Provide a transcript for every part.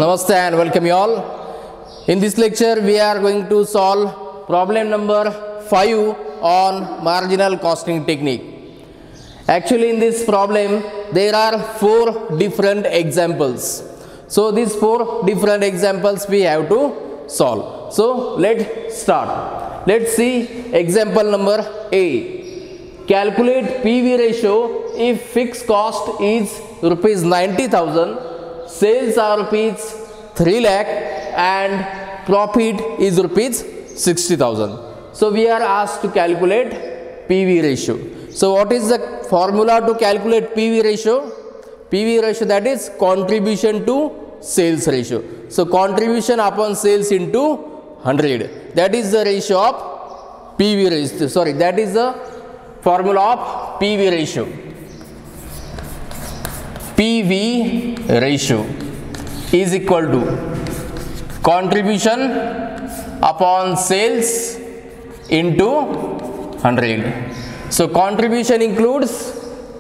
Namaste and welcome you all. In this lecture we are going to solve problem number 5 on marginal costing technique. Actually in this problem there are 4 different examples. So these 4 different examples we have to solve. So let's start. Let's see example number A. Calculate PV ratio if fixed cost is rupees 90,000, sales are rupees 3 lakh and profit is rupees 60,000. So we are asked to calculate PV ratio. So what is the formula to calculate PV ratio? PV ratio, that is contribution to sales ratio. So contribution upon sales into 100. That is the ratio of PV ratio. Sorry, that is the formula of PV ratio. PV ratio is equal to contribution upon sales into 100. So contribution includes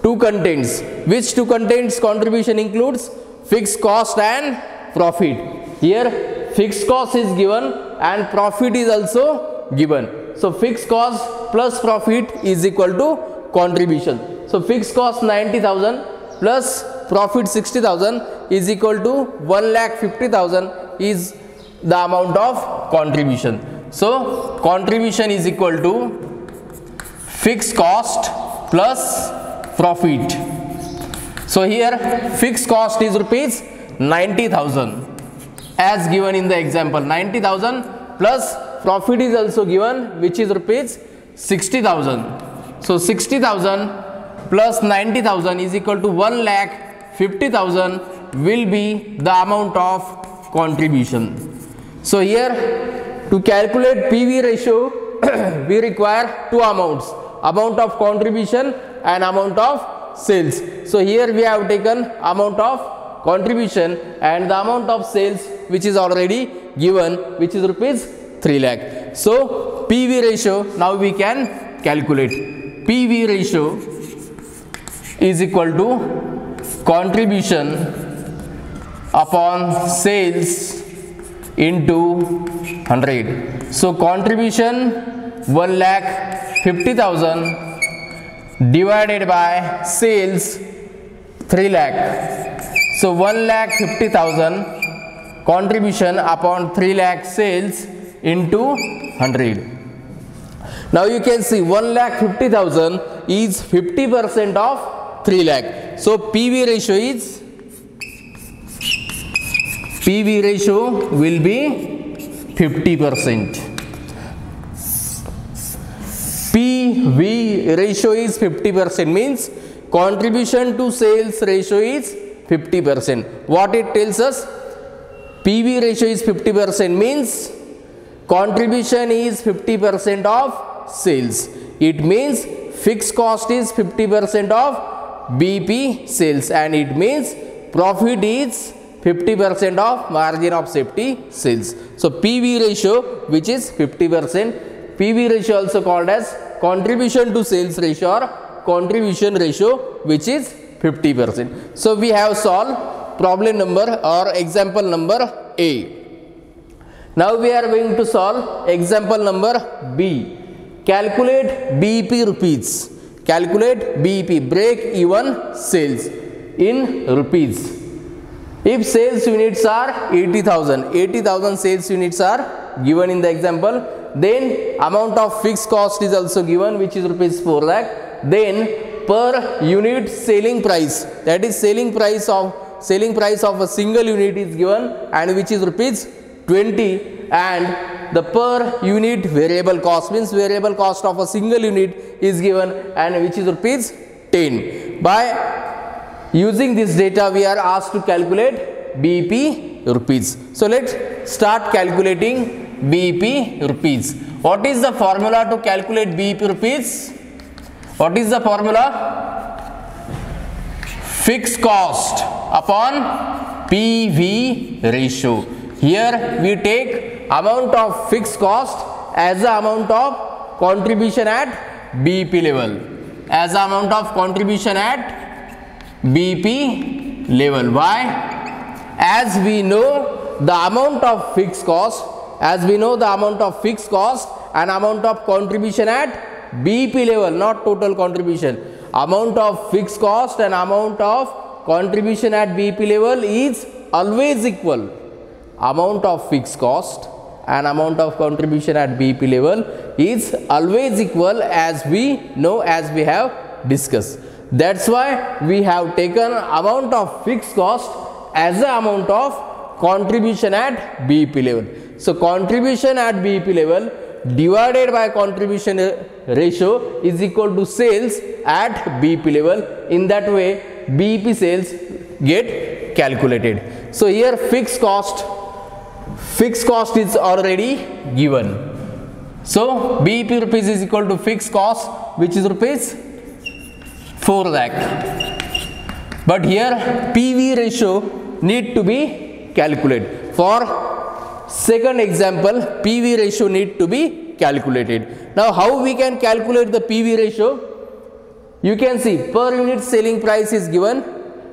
two contents. Which two contents contribution includes? Fixed cost and profit. Here fixed cost is given and profit is also given. So fixed cost plus profit is equal to contribution. So fixed cost 90,000 plus profit 60,000 is equal to 1,50,000 is the amount of contribution. So contribution is equal to fixed cost plus profit. So here fixed cost is rupees 90,000 as given in the example. 90,000 plus profit is also given, which is rupees 60,000. So 60,000 plus 90,000 is equal to 1,50,000 will be the amount of contribution. So here to calculate PV ratio we require two amounts, amount of contribution and amount of sales. So here we have taken amount of contribution and the amount of sales which is already given, which is rupees 3 lakh. So PV ratio now we can calculate. PV ratio is equal to contribution upon sales into 100. So contribution 1,50,000 divided by sales 3 lakh. So 1,50,000 contribution upon 3 lakh sales into 100. Now you can see 1,50,000 is 50% of 3 lakh. So PV ratio will be 50%. PV ratio is 50% means contribution to sales ratio is 50%. What it tells us? PV ratio is 50% means contribution is 50% of sales. It means fixed cost is 50% of BP sales, and it means profit is 50% of margin of safety sales. So PV ratio, which is 50%, PV ratio also called as contribution to sales ratio or contribution ratio, which is 50%. So we have solved problem number or example number A. Now we are going to solve example number B. Calculate BP rupees. Calculate BP, break even sales in rupees. If sales units are 80,000 sales units are given in the example, then amount of fixed cost is also given, which is rupees 4 lakh. Then per unit selling price, that is selling price of a single unit is given, and which is rupees 20, and the per unit variable cost means variable cost of a single unit is given, and which is rupees 10. By using this data we are asked to calculate BP rupees. So let's start calculating BP rupees. What is the formula to calculate BP rupees? What is the formula? Fixed cost upon PV ratio. Here we take amount of fixed cost as the amount of contribution at BP level. As the amount of contribution at BP level. Why? as we know the amount of fixed cost, and amount of contribution at BEP level, not total contribution. Amount of fixed cost and amount of contribution at BEP level is always equal. Amount of fixed cost and amount of contribution at BEP level is always equal, as we know, as we have discussed. That's why we have taken amount of fixed cost as the amount of contribution at BEP level. So contribution at BEP level divided by contribution ratio is equal to sales at BEP level. In that way BEP sales get calculated. So here fixed cost is already given. So BEP rupees is equal to fixed cost, which is rupees 4 lakh. But here PV ratio need to be calculated. For second example, PV ratio need to be calculated. Now how we can calculate the PV ratio? You can see per unit selling price is given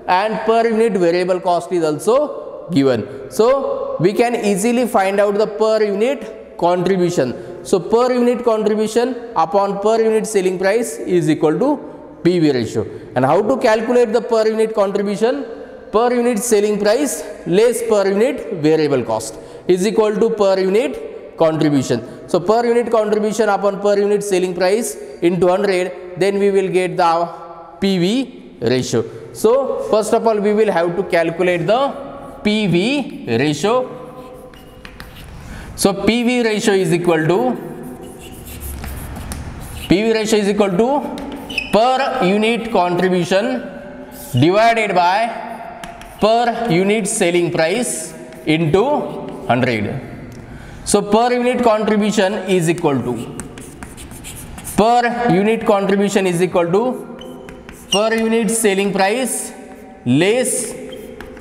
and per unit variable cost is also given. So we can easily find out the per unit contribution. So per unit contribution upon per unit selling price is equal to PV ratio. And how to calculate the per unit contribution? Per unit selling price less per unit variable cost is equal to per unit contribution. So per unit contribution upon per unit selling price into 100, then we will get the PV ratio. So first of all we will have to calculate the PV ratio. So PV ratio is equal to per unit contribution divided by per unit selling price into 100. So per unit contribution is equal to per unit selling price less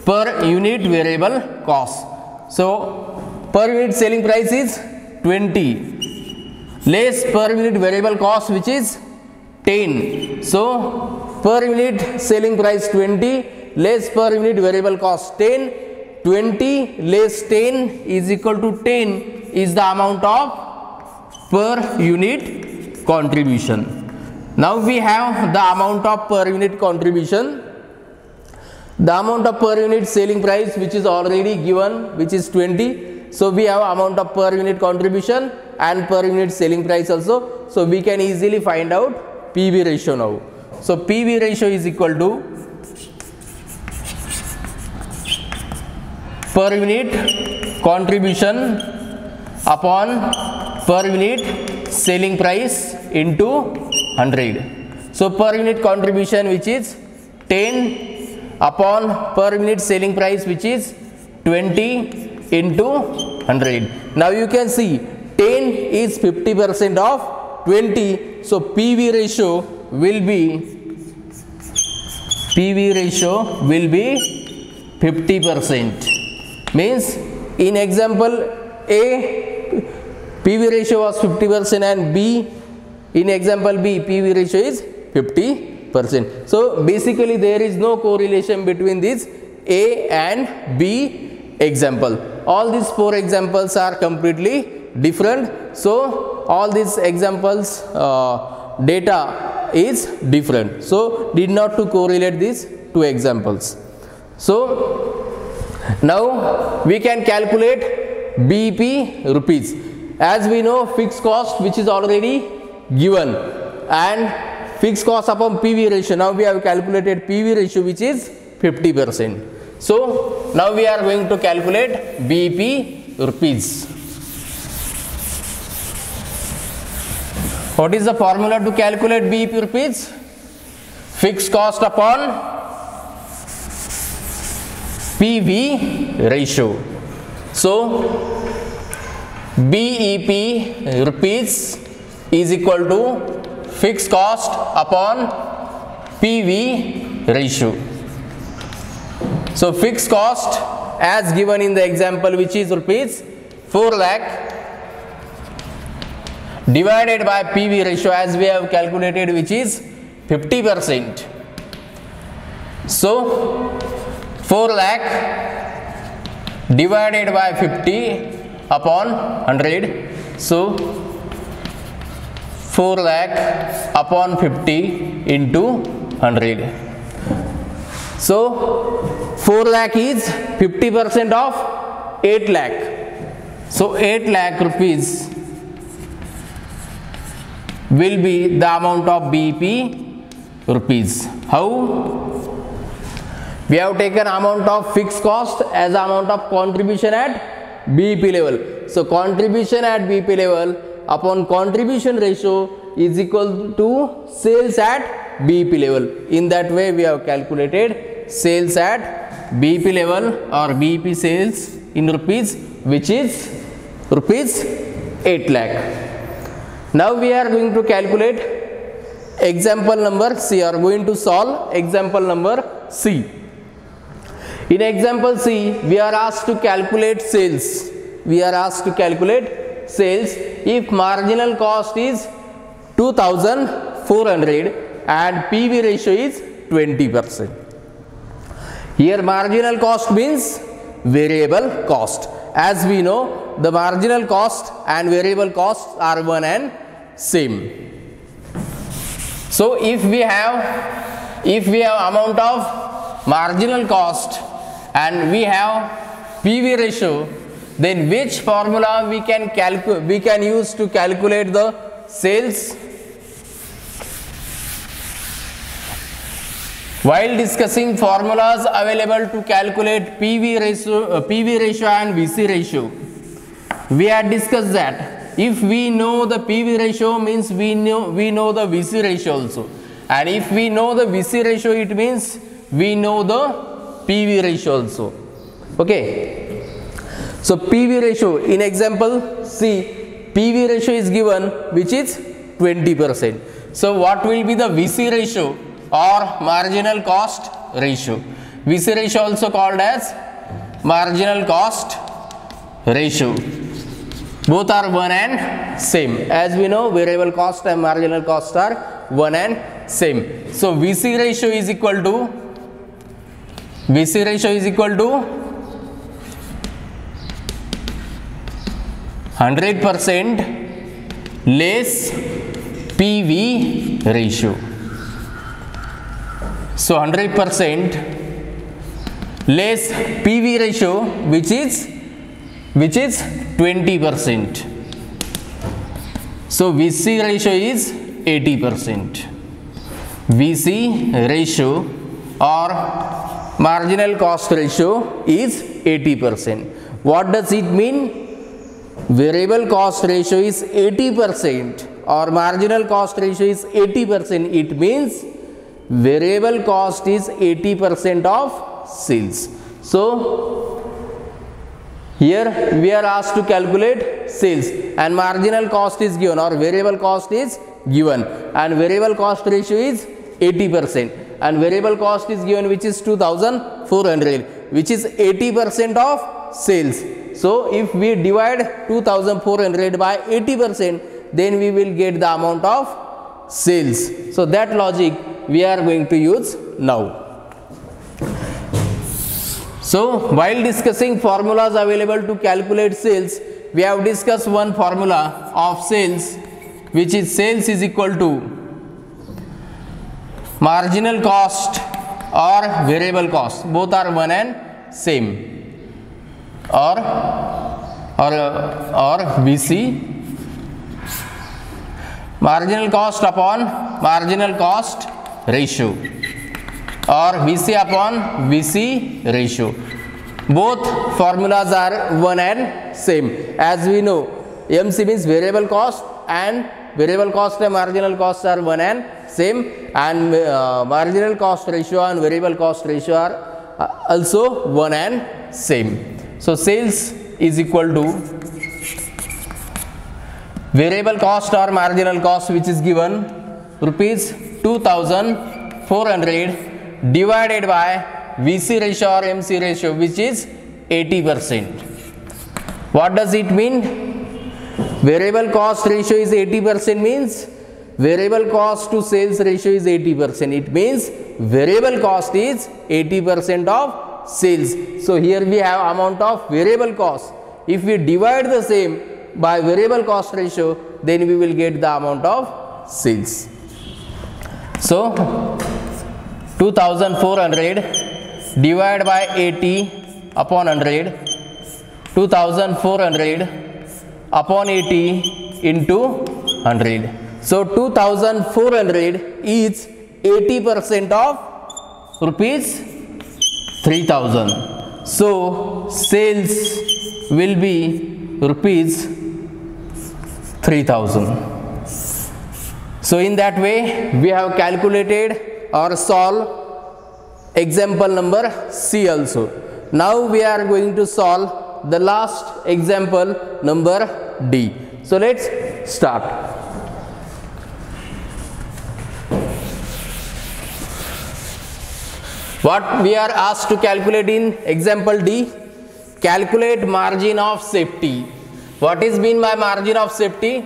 per unit variable cost. So per unit selling price is 20 less per unit variable cost, which is 10. So per unit selling price 20 less per unit variable cost 10. 20 less 10 is equal to 10 is the amount of per unit contribution. Now we have the amount of per unit contribution. The amount of per unit selling price, which is already given, which is 20. So we have amount of per unit contribution and per unit selling price also. So we can easily find out PV ratio now. So PV ratio is equal to per unit contribution upon per unit selling price into 100. So per unit contribution, which is 10 upon per unit selling price, which is 20 into 100. Now you can see 10 is 50% of 20. So PV ratio will be 50%. Means in example A PV ratio was 50% and B in example B PV ratio is 50%. So basically there is no correlation between this A and B example. All these 4 examples are completely different. So all these examples data is different. So need not to correlate these 2 examples. So now we can calculate BEP rupees. As we know fixed cost, which is already given, and fixed cost upon PV ratio. Now we have calculated PV ratio, which is 50%. So now we are going to calculate BEP rupees. What is the formula to calculate BEP rupees? Fixed cost upon PV ratio. So BEP rupees is equal to fixed cost upon PV ratio. So fixed cost as given in the example, which is rupees 4 lakh, divided by PV ratio as we have calculated, which is 50%. So 4 lakh divided by 50 upon 100. So 4 lakh upon 50 into 100. So 4 lakh is 50% of 8 lakh. So 8 lakh rupees will be the amount of BEP rupees. How? We have taken amount of fixed cost as amount of contribution at BEP level. So contribution at BEP level upon contribution ratio is equal to sales at BEP level. In that way we have calculated sales at BEP level or BEP sales in rupees, which is rupees 8 lakh. Now we are going to calculate example number C, or going to solve example number C. In example C, we are asked to calculate sales. We are asked to calculate sales if marginal cost is 2400 and PV ratio is 20%. Here marginal cost means variable cost. As we know, the marginal cost and variable costs are one and same. So if we have amount of marginal cost and we have PV ratio, then which formula we can use to calculate the sales? While discussing formulas available to calculate PV ratio and VC ratio, we had discussed that if we know the PV ratio means we know the VC ratio also, and if we know the VC ratio, it means we know the PV ratio also. Okay. So PV ratio in example C, PV ratio is given, which is 20%. So what will be the VC ratio or marginal cost ratio? VC ratio also called as marginal cost ratio. Both are one and same. As we know, variable cost and marginal cost are one and same. So VC ratio is equal to 100% less PV ratio. So 100% less PV ratio, which is 20%. So VC ratio is 80%. VC ratio or marginal cost ratio is 80%. What does it mean? Variable cost ratio is 80% or marginal cost ratio is 80%. It means variable cost is 80% of sales. So here we are asked to calculate sales and marginal cost is given or variable cost is given, and variable cost ratio is 80% and variable cost is given, which is 2400, which is 80% of sales. So if we divide 2400 by 80%, then we will get the amount of sales. So that logic we are going to use now. So while discussing formulas available to calculate sales, we have discussed one formula of sales, which is sales is equal to marginal cost or variable cost. Both are one and same, or VC, marginal cost upon marginal cost ratio, or VC upon VC ratio. Both formulas are one and same. As we know, MC means variable cost, and variable cost and marginal costs are one and same, and marginal cost ratio and variable cost ratio are also one and same. So sales is equal to variable cost or marginal cost, which is given rupees 2400 divided by VC ratio or MC ratio, which is 80%. What does it mean? Variable cost ratio is 80% means variable cost to sales ratio is 80%. It means variable cost is 80% of sales. So here we have amount of variable cost. If we divide the same by variable cost ratio, then we will get the amount of sales. So 2400 divided by 80 upon 100, 2400 upon 80 into 100. So 2400 is 80% of rupees 3000. So sales will be rupees 3000. So in that way we have calculated or solved example number C also. Now we are going to solve the last example number D. So let's start. What we are asked to calculate in example D? Calculate margin of safety. What is mean by margin of safety?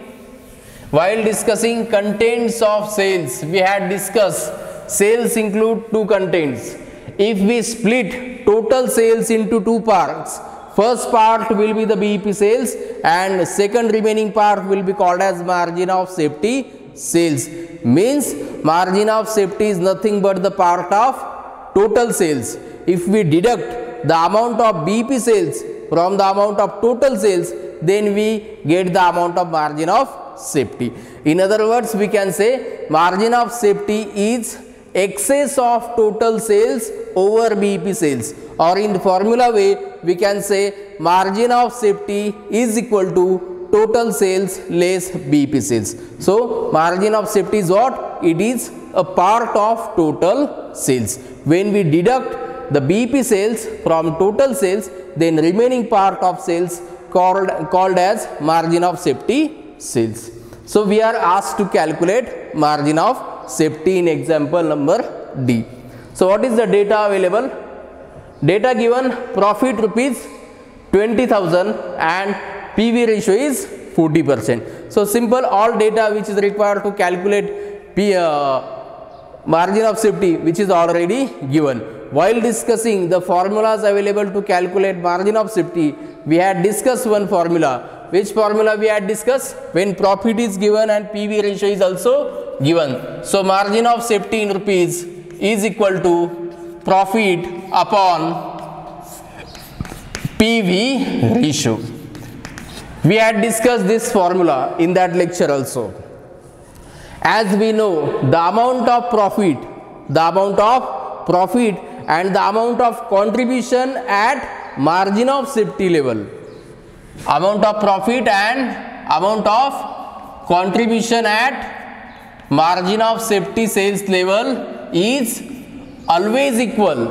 While discussing contents of sales, we had discussed sales include two contents. If we split total sales into two parts, first part will be the BEP sales and second remaining part will be called as margin of safety sales. Means margin of safety is nothing but the part of total sales. If we deduct the amount of BEP sales from the amount of total sales, then we get the amount of margin of safety. In other words, we can say margin of safety is excess of total sales over BEP sales, or in the formula way we can say margin of safety is equal to total sales less BEP sales. So margin of safety is what? It is a part of total sales. When we deduct the BEP sales from total sales, then remaining part of sales called as margin of safety sales. So we are asked to calculate margin of safety in example number D. So what is the data available? Data given: profit rupees 20,000 and PV ratio is 40%. So simple, all data which is required to calculate margin of safety which is already given. While discussing the formulas available to calculate margin of safety, we had discussed one formula. Which formula we had discussed? When profit is given and PV ratio is also given. So margin of safety in rupees is equal to profit upon PV ratio. We had discussed this formula in that lecture also. As we know, the amount of profit and the amount of contribution at margin of safety level. Amount of profit and amount of contribution at margin of safety sales level is always equal.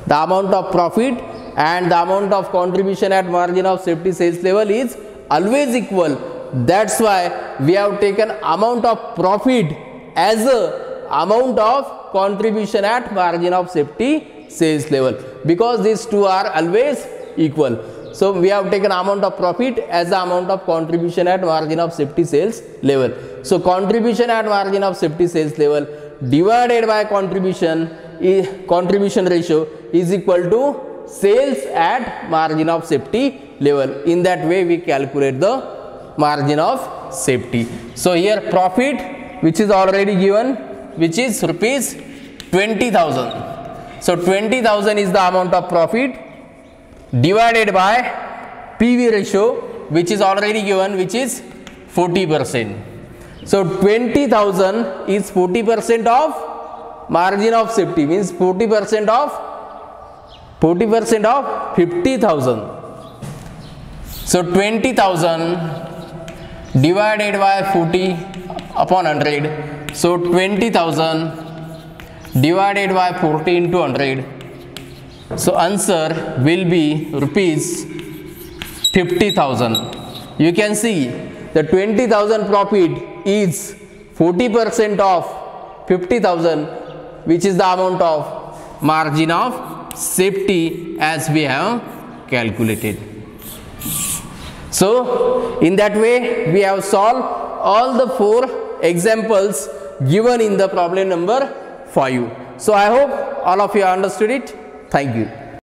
The amount of profit and the amount of contribution at margin of safety sales level is always equal. That's why we have taken amount of profit as a amount of contribution at margin of safety sales level, because these two are always equal. So we have taken amount of profit as the amount of contribution at margin of safety sales level. So contribution at margin of safety sales level divided by contribution ratio is equal to sales at margin of safety level. In that way we calculate the margin of safety. So here profit which is already given, which is rupees 20,000. So 20,000 is the amount of profit divided by PV ratio which is already given, which is 40%. So 20,000 is 40% of margin of safety, means 40% of 50,000. So 20,000 divided by 40 upon 100. So 20,000 divided by 40 into 100. So answer will be rupees 50,000. You can see the 20,000 profit is 40% of 50,000, which is the amount of margin of safety as we have calculated. So in that way we have solved all the 4 examples given in the problem number 5. So I hope all of you understood it. Thank you.